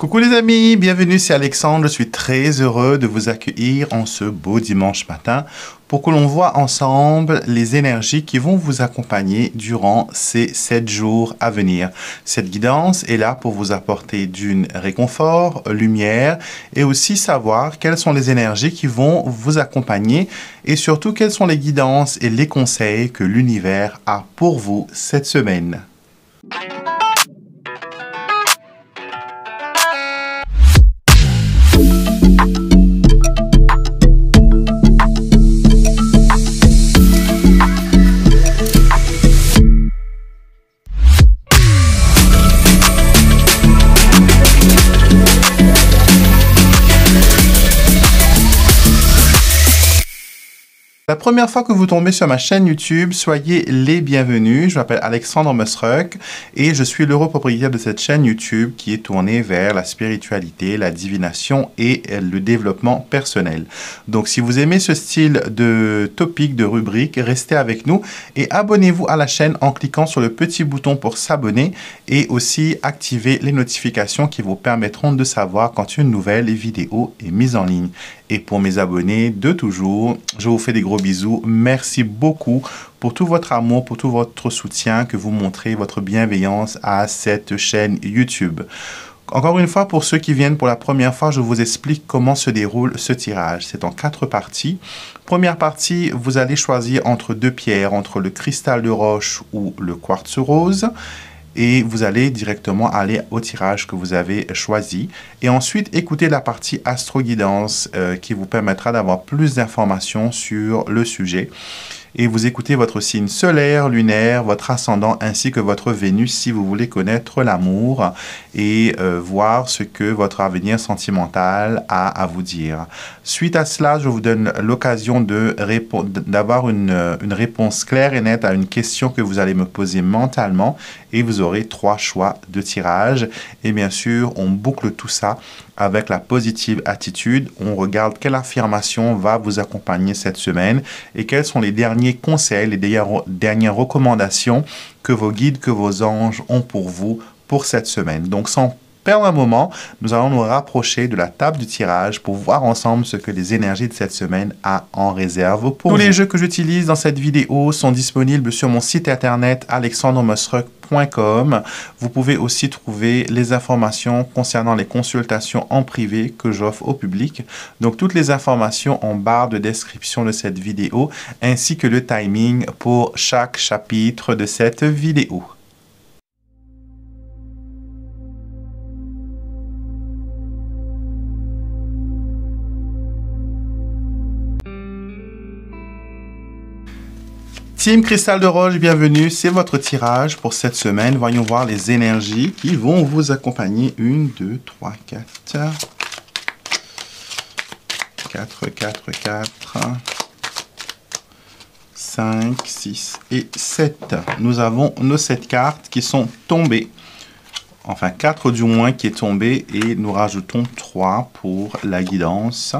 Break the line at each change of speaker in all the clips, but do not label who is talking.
Coucou les amis, bienvenue, c'est Alexandre. Je suis très heureux de vous accueillir en ce beau dimanche matin pour que l'on voit ensemble les énergies qui vont vous accompagner durant ces 7 jours à venir. Cette guidance est là pour vous apporter d'une réconfort, lumière et aussi savoir quelles sont les énergies qui vont vous accompagner et surtout quelles sont les guidances et les conseils que l'univers a pour vous cette semaine. La première fois que vous tombez sur ma chaîne YouTube, soyez les bienvenus. Je m'appelle Alexandre Musruck et je suis l'heureux propriétaire de cette chaîne YouTube qui est tournée vers la spiritualité, la divination et le développement personnel. Donc si vous aimez ce style de topic, de rubrique, restez avec nous et abonnez-vous à la chaîne en cliquant sur le petit bouton pour s'abonner et aussi activer les notifications qui vous permettront de savoir quand une nouvelle vidéo est mise en ligne. Et pour mes abonnés de toujours, je vous fais des gros bisous. Merci beaucoup pour tout votre amour, pour tout votre soutien que vous montrez, votre bienveillance à cette chaîne YouTube. Encore une fois, pour ceux qui viennent pour la première fois, je vous explique comment se déroule ce tirage. C'est en 4 parties. Première partie, vous allez choisir entre 2 pierres, entre le cristal de roche ou le quartz rose. Et vous allez directement aller au tirage que vous avez choisi. Et ensuite, écoutez la partie astro-guidance qui vous permettra d'avoir plus d'informations sur le sujet. Et vous écoutez votre signe solaire, lunaire, votre ascendant ainsi que votre Vénus si vous voulez connaître l'amour et voir ce que votre avenir sentimental a à vous dire. Suite à cela, je vous donne l'occasion d'avoir une réponse claire et nette à une question que vous allez me poser mentalement et vous aurez 3 choix de tirage. Et bien sûr, on boucle tout ça avec la positive attitude. On regarde quelle affirmation va vous accompagner cette semaine et quels sont les derniers conseils, les dernières recommandations que vos guides, que vos anges ont pour vous pour cette semaine. Donc, sans perdre un moment, nous allons nous rapprocher de la table du tirage pour voir ensemble ce que les énergies de cette semaine a en réserve pour vous. Tous les jeux que j'utilise dans cette vidéo sont disponibles sur mon site internet alexandremusruck.com. Vous pouvez aussi trouver les informations concernant les consultations en privé que j'offre au public. Donc, toutes les informations en barre de description de cette vidéo ainsi que le timing pour chaque chapitre de cette vidéo. Team Cristal de Roche, bienvenue. C'est votre tirage pour cette semaine. Voyons voir les énergies qui vont vous accompagner. 1, 2, 3, 4. 4, 4, 4. 5, 6 et 7. Nous avons nos 7 cartes qui sont tombées. Enfin, 4 du moins qui est tombé. Et nous rajoutons 3 pour la guidance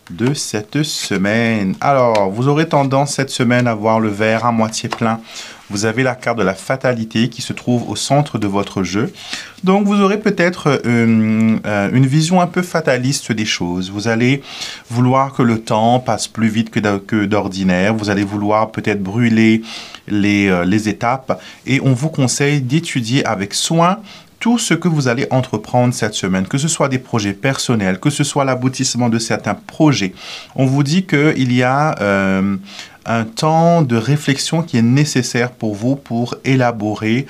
de cette semaine. Alors, vous aurez tendance cette semaine à voir le verre à moitié plein. Vous avez la carte de la fatalité qui se trouve au centre de votre jeu. Donc, vous aurez peut-être une vision un peu fataliste des choses. Vous allez vouloir que le temps passe plus vite que d'ordinaire. Vous allez vouloir peut-être brûler les étapes. Et on vous conseille d'étudier avec soin tout ce que vous allez entreprendre cette semaine, que ce soit des projets personnels, que ce soit l'aboutissement de certains projets. On vous dit qu'il y a un temps de réflexion qui est nécessaire pour vous pour élaborer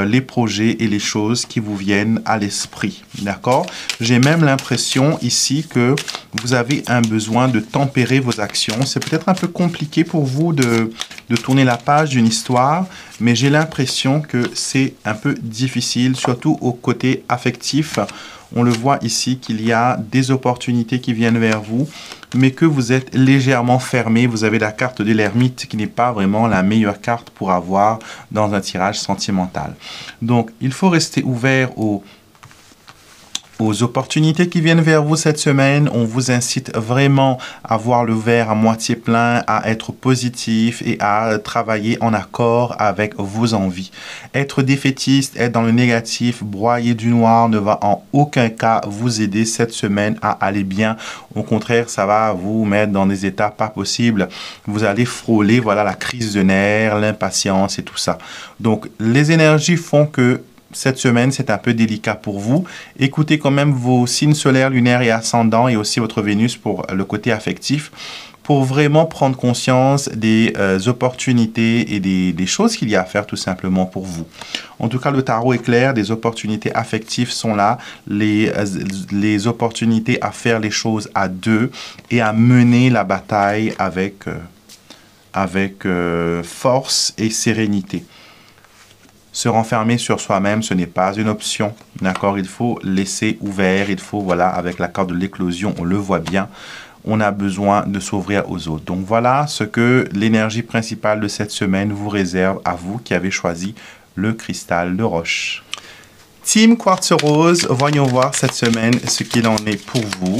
les projets et les choses qui vous viennent à l'esprit. D'accord? J'ai même l'impression ici que vous avez un besoin de tempérer vos actions. C'est peut-être un peu compliqué pour vous de tourner la page d'une histoire, mais j'ai l'impression que c'est un peu difficile, surtout au côté affectif. On le voit ici qu'il y a des opportunités qui viennent vers vous, mais que vous êtes légèrement fermé. Vous avez la carte de l'ermite qui n'est pas vraiment la meilleure carte pour avoir dans un tirage sentimental. Donc, il faut rester ouvert aux opportunités qui viennent vers vous cette semaine. On vous incite vraiment à voir le verre à moitié plein, à être positif et à travailler en accord avec vos envies. Être défaitiste, être dans le négatif, broyer du noir ne va en aucun cas vous aider cette semaine à aller bien. Au contraire, ça va vous mettre dans des états pas possibles. Vous allez frôler, voilà, la crise de nerfs, l'impatience et tout ça. Donc, les énergies font que cette semaine, c'est un peu délicat pour vous. Écoutez quand même vos signes solaires, lunaires et ascendants et aussi votre Vénus pour le côté affectif pour vraiment prendre conscience des opportunités et des choses qu'il y a à faire tout simplement pour vous. En tout cas, le tarot est clair, des opportunités affectives sont là, les opportunités à faire les choses à deux et à mener la bataille avec force et sérénité. Se renfermer sur soi-même, ce n'est pas une option, d'accord? Il faut laisser ouvert, il faut, voilà, avec la carte de l'éclosion, on le voit bien, on a besoin de s'ouvrir aux autres. Donc voilà ce que l'énergie principale de cette semaine vous réserve à vous qui avez choisi le cristal de roche. Team Quartz Rose, voyons voir cette semaine ce qu'il en est pour vous.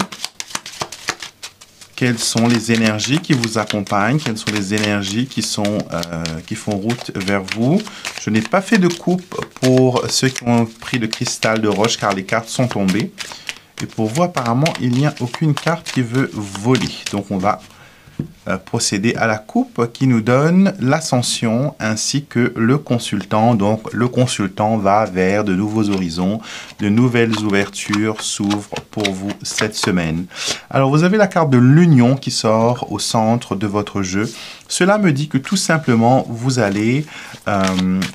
Quelles sont les énergies qui vous accompagnent? Quelles sont les énergies qui font route vers vous? Je n'ai pas fait de coupe pour ceux qui ont pris le cristal de roche car les cartes sont tombées. Et pour vous, apparemment, il n'y a aucune carte qui veut voler. Donc, on va procéder à la coupe qui nous donne l'ascension ainsi que le consultant. Donc, le consultant va vers de nouveaux horizons, de nouvelles ouvertures s'ouvrent pour vous cette semaine. Alors, vous avez la carte de l'union qui sort au centre de votre jeu. Cela me dit que tout simplement, vous allez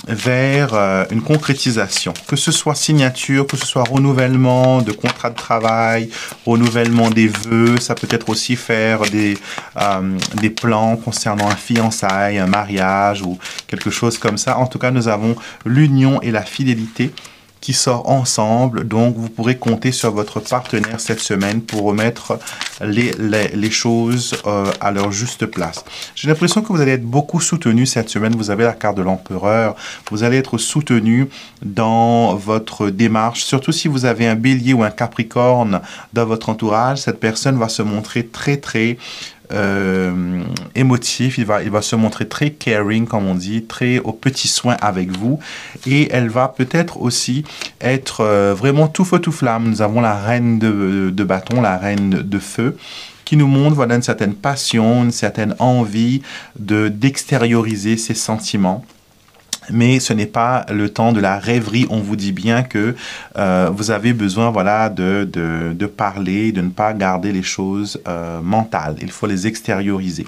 vers une concrétisation, que ce soit signature, que ce soit renouvellement de contrat de travail, renouvellement des vœux, ça peut être aussi faire des plans concernant un fiançailles, un mariage ou quelque chose comme ça. En tout cas, nous avons l'union et la fidélité qui sort ensemble. Donc, vous pourrez compter sur votre partenaire cette semaine pour remettre les choses à leur juste place. J'ai l'impression que vous allez être beaucoup soutenu cette semaine. Vous avez la carte de l'empereur. Vous allez être soutenu dans votre démarche. Surtout si vous avez un bélier ou un capricorne dans votre entourage, cette personne va se montrer très émotif, il va se montrer très caring, comme on dit, très aux petits soins avec vous. Et elle va peut-être aussi être vraiment tout feu, tout flamme. Nous avons la reine de bâton, la reine de feu, qui nous montre, voilà, une certaine passion, une certaine envie d'extérioriser ses sentiments. Mais ce n'est pas le temps de la rêverie. On vous dit bien que vous avez besoin, voilà, de parler, de ne pas garder les choses mentales. Il faut les extérioriser.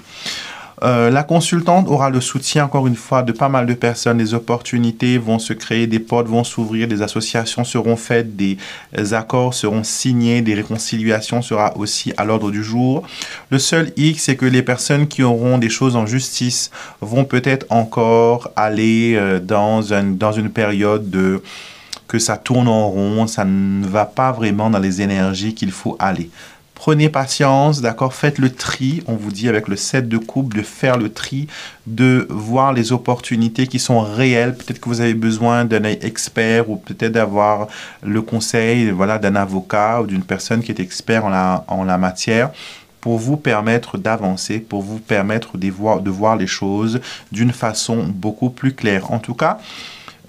La consultante aura le soutien, encore une fois, de pas mal de personnes. Des opportunités vont se créer, des portes vont s'ouvrir, des associations seront faites, des accords seront signés, des réconciliations seront aussi à l'ordre du jour. Le seul hic, c'est que les personnes qui auront des choses en justice vont peut-être encore aller dans une période que ça tourne en rond, ça ne va pas vraiment dans les énergies qu'il faut aller. Prenez patience, d'accord? Faites le tri. On vous dit avec le 7 de coupe de faire le tri, de voir les opportunités qui sont réelles. Peut-être que vous avez besoin d'un œil expert ou peut-être d'avoir le conseil, voilà, d'un avocat ou d'une personne qui est expert en la matière pour vous permettre d'avancer, pour vous permettre de voir les choses d'une façon beaucoup plus claire. En tout cas,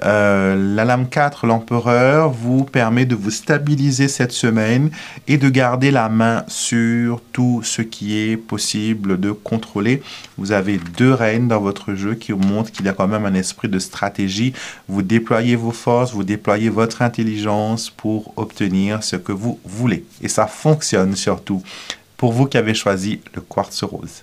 la lame 4, l'empereur, vous permet de vous stabiliser cette semaine et de garder la main sur tout ce qui est possible de contrôler. Vous avez 2 reines dans votre jeu qui vous montrent qu'il y a quand même un esprit de stratégie. Vous déployez vos forces, vous déployez votre intelligence pour obtenir ce que vous voulez. Et ça fonctionne surtout pour vous qui avez choisi le quartz rose.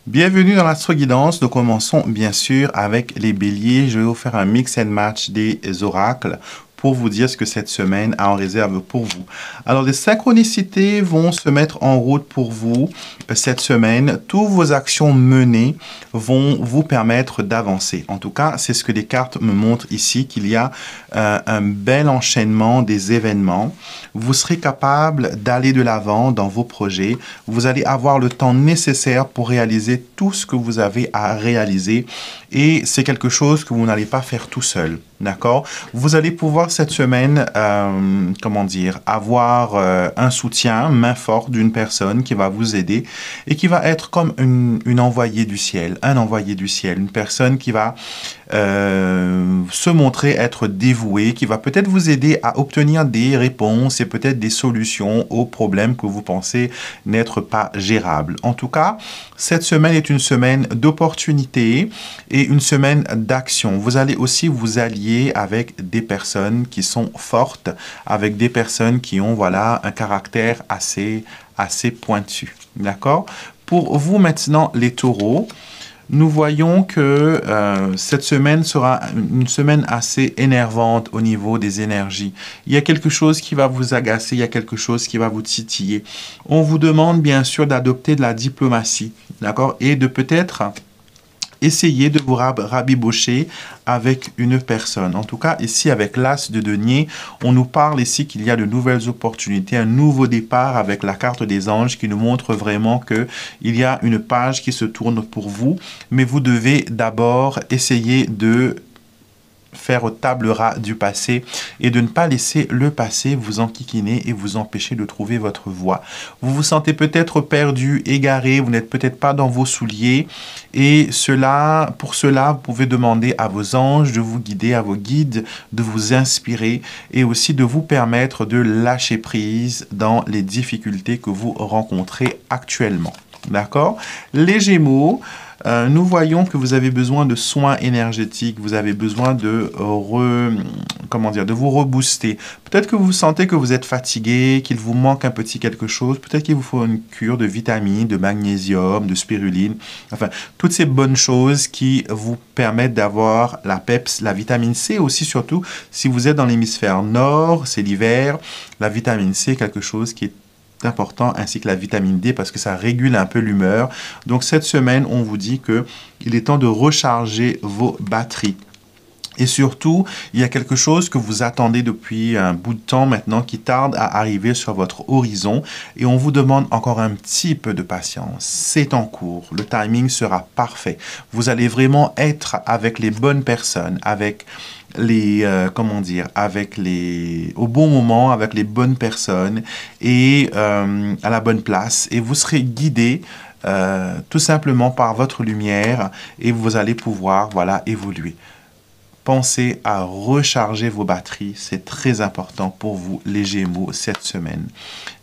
Bienvenue dans l'astro-guidance. Nous commençons bien sûr avec les béliers. Je vais vous faire un mix and match des oracles pour vous dire ce que cette semaine a en réserve pour vous. Alors, les synchronicités vont se mettre en route pour vous cette semaine. Toutes vos actions menées vont vous permettre d'avancer. En tout cas, c'est ce que les cartes me montrent ici, qu'il y a un bel enchaînement des événements. Vous serez capable d'aller de l'avant dans vos projets. Vous allez avoir le temps nécessaire pour réaliser tout ce que vous avez à réaliser. Et c'est quelque chose que vous n'allez pas faire tout seul. D'accord? Vous allez pouvoir cette semaine, comment dire, avoir un soutien, main forte d'une personne qui va vous aider et qui va être comme une envoyée du ciel, un envoyé du ciel, une personne qui va se montrer être dévouée, qui va peut-être vous aider à obtenir des réponses et peut-être des solutions aux problèmes que vous pensez n'être pas gérables. En tout cas, cette semaine est une semaine d'opportunités et une semaine d'action. Vous allez aussi vous allier avec des personnes qui sont fortes, avec des personnes qui ont, voilà, un caractère assez pointu. D'accord? Pour vous maintenant, les taureaux, nous voyons que cette semaine sera une semaine assez énervante au niveau des énergies. Il y a quelque chose qui va vous agacer, il y a quelque chose qui va vous titiller. On vous demande bien sûr d'adopter de la diplomatie, d'accord? Et de peut-être essayez de vous rabibocher avec une personne. En tout cas, ici, avec l'As de denier, on nous parle ici qu'il y a de nouvelles opportunités, un nouveau départ avec la carte des anges qui nous montre vraiment qu'il y a une page qui se tourne pour vous, mais vous devez d'abord essayer de faire table rase du passé et de ne pas laisser le passé vous enquiquiner et vous empêcher de trouver votre voie. Vous vous sentez peut-être perdu, égaré, vous n'êtes peut-être pas dans vos souliers et pour cela, vous pouvez demander à vos anges de vous guider, à vos guides de vous inspirer et aussi de vous permettre de lâcher prise dans les difficultés que vous rencontrez actuellement. D'accord? Les Gémeaux, nous voyons que vous avez besoin de soins énergétiques, vous avez besoin de vous rebooster. Peut-être que vous sentez que vous êtes fatigué, qu'il vous manque un petit quelque chose. Peut-être qu'il vous faut une cure de vitamines, de magnésium, de spiruline. Enfin, toutes ces bonnes choses qui vous permettent d'avoir la PEPS, la vitamine C aussi, surtout si vous êtes dans l'hémisphère nord, c'est l'hiver. La vitamine C est quelque chose qui est important, ainsi que la vitamine D parce que ça régule un peu l'humeur. Donc cette semaine, on vous dit que il est temps de recharger vos batteries. Et surtout, il y a quelque chose que vous attendez depuis un bout de temps maintenant qui tarde à arriver sur votre horizon et on vous demande encore un petit peu de patience. C'est en cours, le timing sera parfait. Vous allez vraiment être avec les bonnes personnes, avec au bon moment, avec les bonnes personnes et à la bonne place. Et vous serez guidé tout simplement par votre lumière et vous allez pouvoir, voilà, évoluer. Pensez à recharger vos batteries, c'est très important pour vous, les Gémeaux, cette semaine.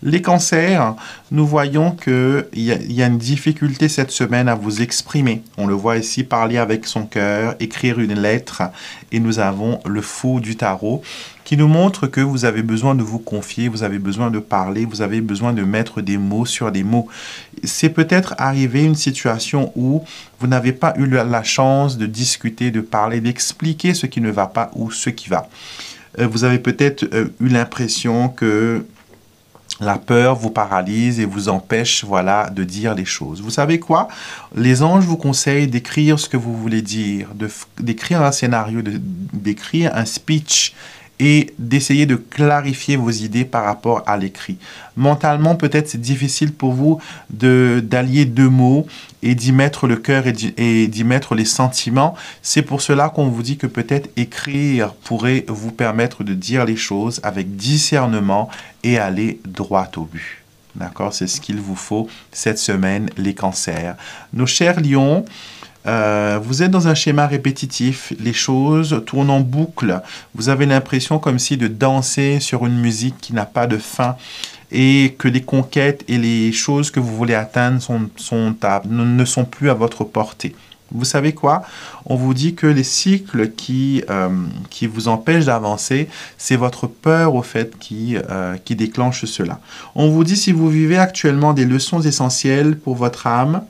Les Cancers, nous voyons qu'il y a une difficulté cette semaine à vous exprimer. On le voit ici, parler avec son cœur, écrire une lettre, et nous avons le fou du tarot qui nous montre que vous avez besoin de vous confier, vous avez besoin de parler, vous avez besoin de mettre des mots sur des mots. C'est peut-être arrivé une situation où vous n'avez pas eu la chance de discuter, de parler, d'expliquer ce qui ne va pas ou ce qui va. Vous avez peut-être eu l'impression que la peur vous paralyse et vous empêche, voilà, de dire les choses. Vous savez quoi? Les anges vous conseillent d'écrire ce que vous voulez dire, d'écrire un scénario, d'écrire un speech et d'essayer de clarifier vos idées par rapport à l'écrit. Mentalement, peut-être c'est difficile pour vous d'allier deux mots et d'y mettre le cœur et d'y mettre les sentiments. C'est pour cela qu'on vous dit que peut-être écrire pourrait vous permettre de dire les choses avec discernement et aller droit au but. D'accord? C'est ce qu'il vous faut cette semaine, les cancers. Nos chers lions, vous êtes dans un schéma répétitif, les choses tournent en boucle, vous avez l'impression comme si de danser sur une musique qui n'a pas de fin et que les conquêtes et les choses que vous voulez atteindre ne sont plus à votre portée. Vous savez quoi? On vous dit que les cycles qui vous empêchent d'avancer, c'est votre peur au fait qui déclenche cela. On vous dit si vous vivez actuellement des leçons essentielles pour votre âme,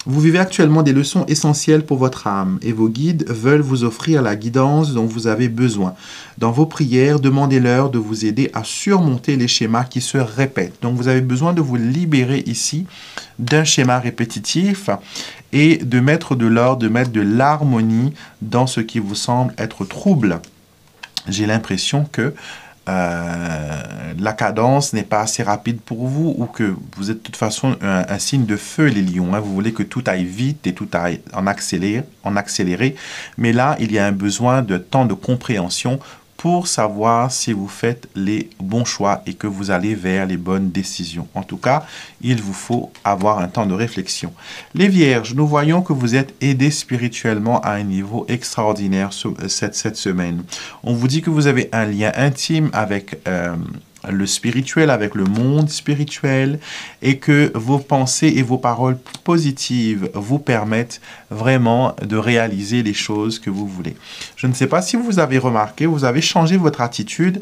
vous vivez actuellement des leçons essentielles pour votre âme et vos guides veulent vous offrir la guidance dont vous avez besoin. Dans vos prières, demandez-leur de vous aider à surmonter les schémas qui se répètent. Donc vous avez besoin de vous libérer ici d'un schéma répétitif et de mettre de l'ordre, de mettre de l'harmonie dans ce qui vous semble être trouble. J'ai l'impression que la cadence n'est pas assez rapide pour vous ou que vous êtes de toute façon un signe de feu, les lions. Hein. Vous voulez que tout aille vite et tout aille en accéléré. Mais là, il y a un besoin de temps de compréhension pour savoir si vous faites les bons choix et que vous allez vers les bonnes décisions. En tout cas, il vous faut avoir un temps de réflexion. Les Vierges, nous voyons que vous êtes aidés spirituellement à un niveau extraordinaire cette semaine. On vous dit que vous avez un lien intime avec le spirituel, avec le monde spirituel, et que vos pensées et vos paroles positives vous permettent vraiment de réaliser les choses que vous voulez. Je ne sais pas si vous avez remarqué, vous avez changé votre attitude,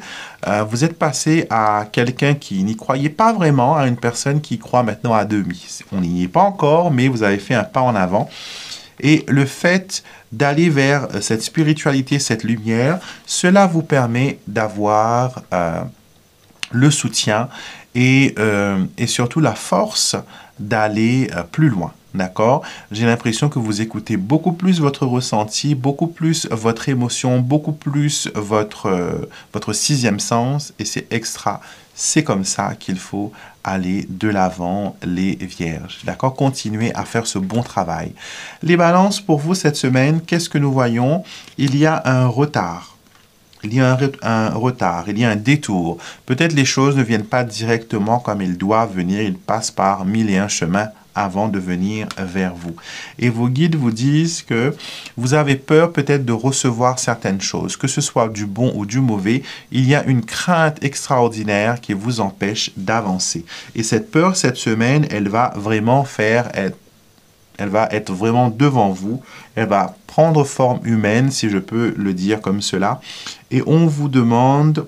vous êtes passé à quelqu'un qui n'y croyait pas vraiment, à une personne qui croit maintenant à demi. On n'y est pas encore, mais vous avez fait un pas en avant. Et le fait d'aller vers cette spiritualité, cette lumière, cela vous permet d'avoir le soutien et surtout la force d'aller plus loin. D'accord? J'ai l'impression que vous écoutez beaucoup plus votre ressenti, beaucoup plus votre émotion, beaucoup plus votre sixième sens et c'est extra. C'est comme ça qu'il faut aller de l'avant, les Vierges. D'accord? Continuez à faire ce bon travail. Les Balances, pour vous cette semaine, qu'est-ce que nous voyons? Il y a un retard. Il y a un retard, il y a un détour. Peut-être les choses ne viennent pas directement comme elles doivent venir. Ils passent par 1001 chemins avant de venir vers vous. Et vos guides vous disent que vous avez peur peut-être de recevoir certaines choses, que ce soit du bon ou du mauvais. Il y a une crainte extraordinaire qui vous empêche d'avancer. Et cette peur, cette semaine, elle va vraiment elle va être vraiment devant vous. Elle va prendre forme humaine, si je peux le dire comme cela. Et on vous demande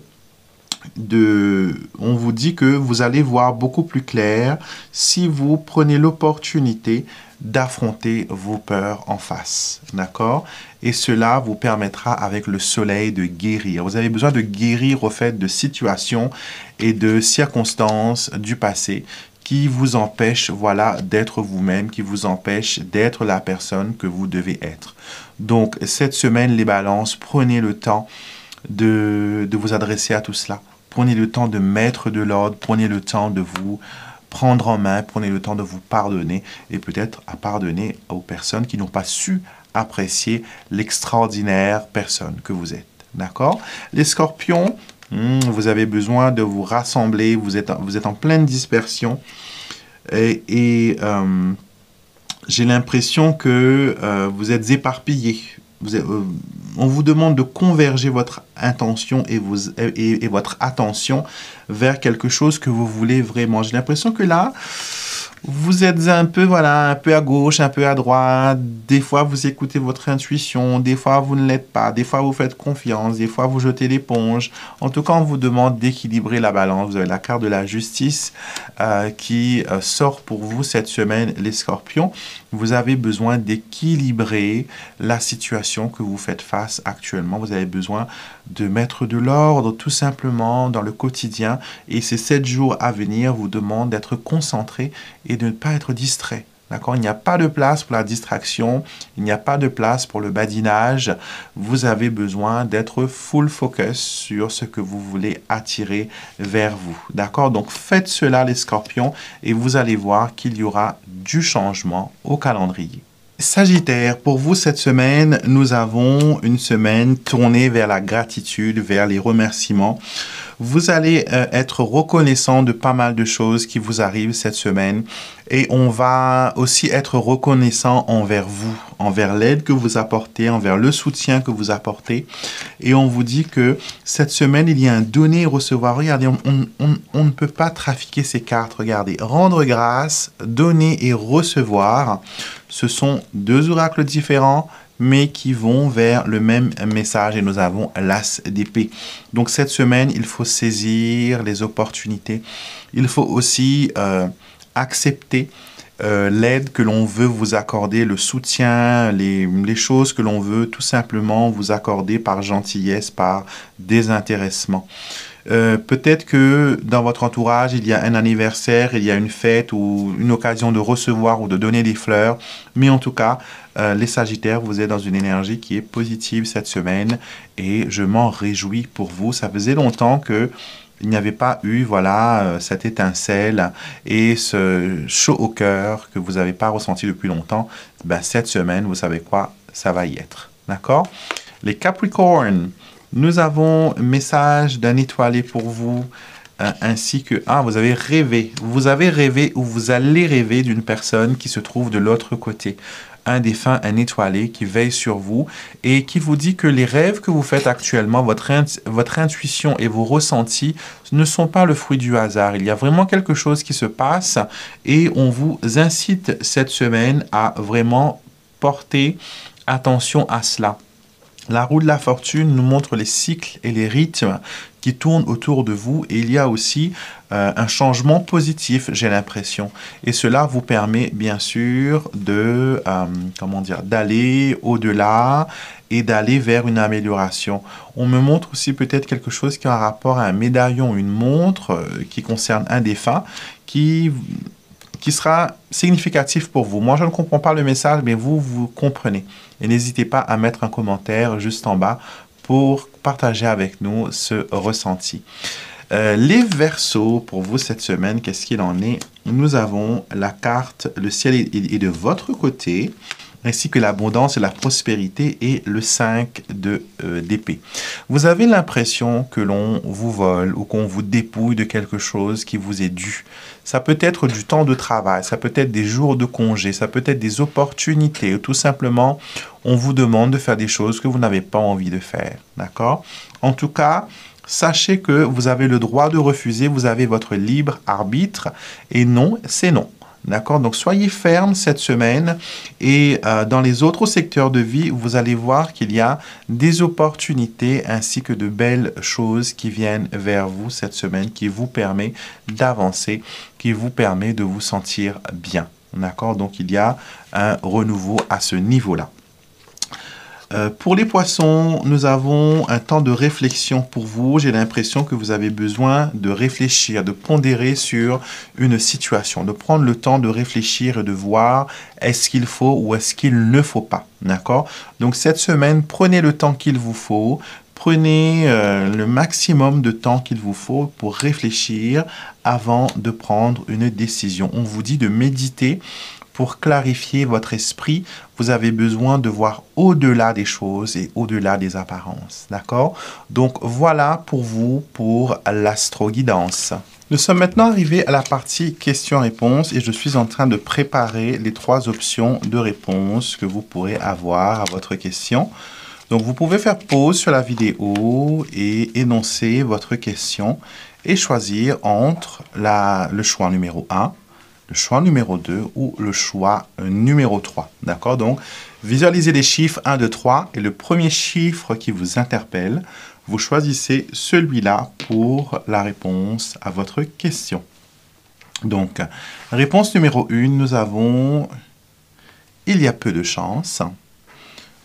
on vous dit que vous allez voir beaucoup plus clair si vous prenez l'opportunité d'affronter vos peurs en face. D'accord? Et cela vous permettra avec le soleil de guérir. Vous avez besoin de guérir au fait de situations et de circonstances du passé qui vous empêche, voilà, d'être vous-même, qui vous empêche d'être la personne que vous devez être. Donc, cette semaine, les Balances, prenez le temps de vous adresser à tout cela. Prenez le temps de mettre de l'ordre, prenez le temps de vous prendre en main, prenez le temps de vous pardonner et peut-être à pardonner aux personnes qui n'ont pas su apprécier l'extraordinaire personne que vous êtes. D'accord? Les Scorpions, vous avez besoin de vous rassembler, vous êtes en pleine dispersion et j'ai l'impression que vous êtes éparpillés. On vous demande de converger votre intention et votre attention vers quelque chose que vous voulez vraiment. J'ai l'impression que là, vous êtes un peu à gauche, un peu à droite. Des fois, vous écoutez votre intuition. Des fois, vous ne l'êtes pas. Des fois, vous faites confiance. Des fois, vous jetez l'éponge. En tout cas, on vous demande d'équilibrer la balance. Vous avez la carte de la justice qui sort pour vous cette semaine, les Scorpions. Vous avez besoin d'équilibrer la situation que vous faites face actuellement. Vous avez besoin de mettre de l'ordre tout simplement dans le quotidien. Et ces 7 jours à venir vous demandent d'être concentré et de ne pas être distrait. D'accord? Il n'y a pas de place pour la distraction, il n'y a pas de place pour le badinage. Vous avez besoin d'être full focus sur ce que vous voulez attirer vers vous. D'accord? Donc faites cela les Scorpions et vous allez voir qu'il y aura du changement au calendrier. Sagittaire, pour vous cette semaine, nous avons une semaine tournée vers la gratitude, vers les remerciements. Vous allez être reconnaissant de pas mal de choses qui vous arrivent cette semaine et on va aussi être reconnaissant envers vous, envers l'aide que vous apportez, envers le soutien que vous apportez. Et on vous dit que cette semaine, il y a un donner et recevoir. Regardez, on ne peut pas trafiquer ces cartes. Regardez, rendre grâce, donner et recevoir, ce sont 2 oracles différents, mais qui vont vers le même message et nous avons l'as d'épée. Donc cette semaine, il faut saisir les opportunités. Il faut aussi accepter l'aide que l'on veut vous accorder, le soutien, les choses que l'on veut tout simplement vous accorder par gentillesse, par désintéressement. Peut-être que dans votre entourage, il y a un anniversaire, il y a une fête ou une occasion de recevoir ou de donner des fleurs. Mais en tout cas, les Sagittaires, vous êtes dans une énergie qui est positive cette semaine et je m'en réjouis pour vous. Ça faisait longtemps que il n'y avait pas eu, voilà, cette étincelle et ce chaud au cœur que vous n'avez pas ressenti depuis longtemps. Ben, cette semaine, vous savez quoi? Ça va y être. D'accord? Les Capricornes, nous avons un message d'un étoilé pour vous, ainsi que, vous avez rêvé. Vous avez rêvé ou vous allez rêver d'une personne qui se trouve de l'autre côté. Un défunt, un étoilé qui veille sur vous et qui vous dit que les rêves que vous faites actuellement, votre intuition et vos ressentis ne sont pas le fruit du hasard. Il y a vraiment quelque chose qui se passe et on vous incite cette semaine à vraiment porter attention à cela. La roue de la fortune nous montre les cycles et les rythmes qui tournent autour de vous et il y a aussi un changement positif, j'ai l'impression. Et cela vous permet bien sûr de, d'aller au-delà et d'aller vers une amélioration. On me montre aussi peut-être quelque chose qui a un rapport à un médaillon, une montre qui concerne un défunt qui sera significatif pour vous. Moi, je ne comprends pas le message, mais vous comprenez. Et n'hésitez pas à mettre un commentaire juste en bas pour partager avec nous ce ressenti. Les Verseaux, pour vous cette semaine, qu'est-ce qu'il en est? Nous avons la carte, le ciel est de votre côté, ainsi que l'abondance et la prospérité et le 5 d'épée. Vous avez l'impression que l'on vous vole ou qu'on vous dépouille de quelque chose qui vous est dû. Ça peut être du temps de travail, ça peut être des jours de congé, ça peut être des opportunités ou tout simplement on vous demande de faire des choses que vous n'avez pas envie de faire. D'accord? En tout cas, sachez que vous avez le droit de refuser, vous avez votre libre arbitre et non, c'est non. D'accord? Donc, soyez ferme cette semaine et dans les autres secteurs de vie, vous allez voir qu'il y a des opportunités ainsi que de belles choses qui viennent vers vous cette semaine, qui vous permet d'avancer, qui vous permet de vous sentir bien. D'accord? Donc, il y a un renouveau à ce niveau-là. Pour les poissons, nous avons un temps de réflexion pour vous. J'ai l'impression que vous avez besoin de réfléchir, de pondérer sur une situation, de prendre le temps de réfléchir et de voir est-ce qu'il faut ou est-ce qu'il ne faut pas. D'accord? Donc cette semaine, prenez le temps qu'il vous faut. Prenez le maximum de temps qu'il vous faut pour réfléchir avant de prendre une décision. On vous dit de méditer. Pour clarifier votre esprit, vous avez besoin de voir au-delà des choses et au-delà des apparences. D'accord? Donc, voilà pour vous, pour l'astro-guidance. Nous sommes maintenant arrivés à la partie questions-réponses et je suis en train de préparer les 3 options de réponse que vous pourrez avoir à votre question. Donc, vous pouvez faire pause sur la vidéo et énoncer votre question et choisir entre le choix numéro 1, le choix numéro 2 ou le choix numéro 3. D'accord? Donc, visualisez les chiffres 1, 2, 3 et le premier chiffre qui vous interpelle, vous choisissez celui-là pour la réponse à votre question. Donc, réponse numéro 1, nous avons « Il y a peu de chance ».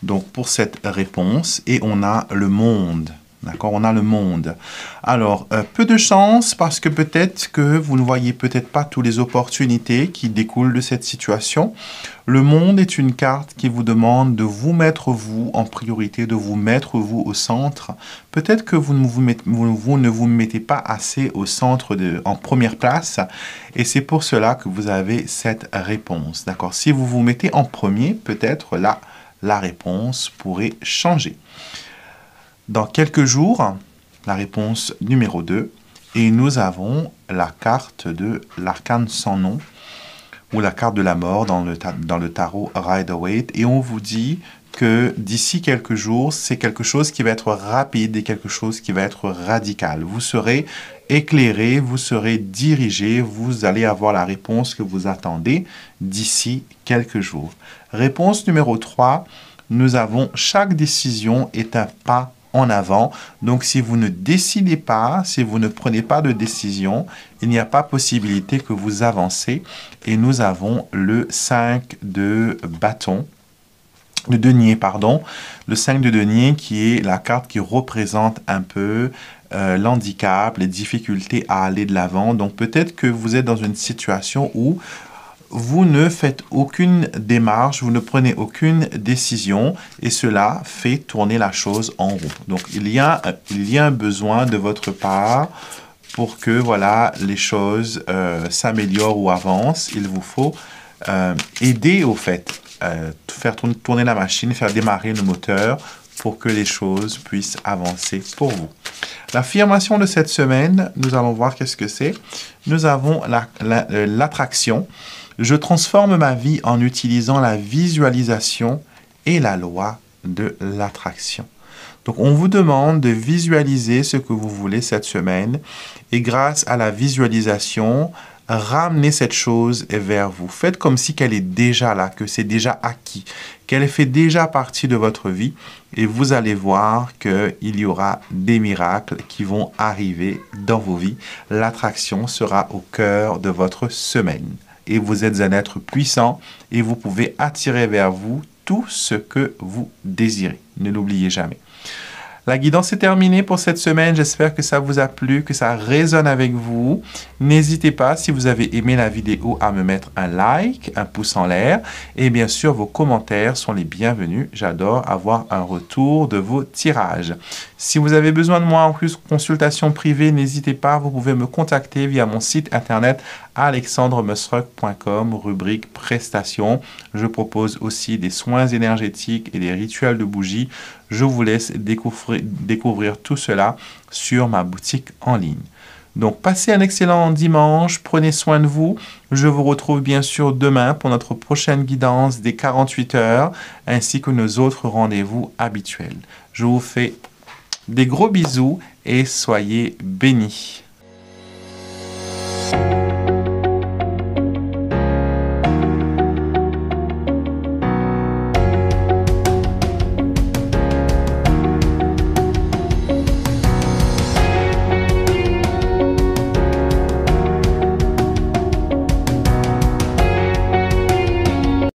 Donc, pour cette réponse, et on a le monde. D'accord, on a le monde. Alors, peu de chance parce que peut-être que vous ne voyez peut-être pas toutes les opportunités qui découlent de cette situation. Le monde est une carte qui vous demande de vous mettre vous en priorité, de vous mettre vous au centre. Peut-être que vous ne vous mettez pas assez au centre, en première place, et c'est pour cela que vous avez cette réponse. D'accord, si vous vous mettez en premier, peut-être là, la réponse pourrait changer. Dans quelques jours, la réponse numéro 2, et nous avons la carte de l'arcane sans nom, ou la carte de la mort dans le tarot Rider-Waite, et on vous dit que d'ici quelques jours, c'est quelque chose qui va être rapide et quelque chose qui va être radical. Vous serez éclairé, vous serez dirigé, vous allez avoir la réponse que vous attendez d'ici quelques jours. Réponse numéro 3, nous avons chaque décision est un pas en avant. Donc, si vous ne décidez pas, si vous ne prenez pas de décision, il n'y a pas possibilité que vous avancez. Et nous avons le 5 de bâton. de denier, pardon. Le 5 de denier qui est la carte qui représente un peu l'handicap, les difficultés à aller de l'avant. Donc peut-être que vous êtes dans une situation où vous ne faites aucune démarche, vous ne prenez aucune décision et cela fait tourner la chose en rond. Donc il y a un besoin de votre part pour que voilà, les choses s'améliorent ou avancent. Il vous faut aider au fait, faire tourner la machine, faire démarrer le moteur pour que les choses puissent avancer pour vous. L'affirmation de cette semaine, nous allons voir qu'est-ce que c'est. Nous avons l'attraction. Je transforme ma vie en utilisant la visualisation et la loi de l'attraction. Donc, on vous demande de visualiser ce que vous voulez cette semaine et grâce à la visualisation, ramenez cette chose vers vous. Faites comme si qu'elle est déjà là, que c'est déjà acquis, qu'elle fait déjà partie de votre vie et vous allez voir qu'il y aura des miracles qui vont arriver dans vos vies. L'attraction sera au cœur de votre semaine. Et vous êtes un être puissant et vous pouvez attirer vers vous tout ce que vous désirez. Ne l'oubliez jamais. La guidance est terminée pour cette semaine. J'espère que ça vous a plu, que ça résonne avec vous. N'hésitez pas, si vous avez aimé la vidéo, à me mettre un like, un pouce en l'air. Et bien sûr, vos commentaires sont les bienvenus. J'adore avoir un retour de vos tirages. Si vous avez besoin de moi en plus, consultation privée, n'hésitez pas. Vous pouvez me contacter via mon site internet alexandremusruck.com, rubrique prestations. Je propose aussi des soins énergétiques et des rituels de bougie. Je vous laisse découvrir tout cela sur ma boutique en ligne. Donc, passez un excellent dimanche, prenez soin de vous. Je vous retrouve bien sûr demain pour notre prochaine guidance des 48 heures, ainsi que nos autres rendez-vous habituels. Je vous fais des gros bisous et soyez bénis.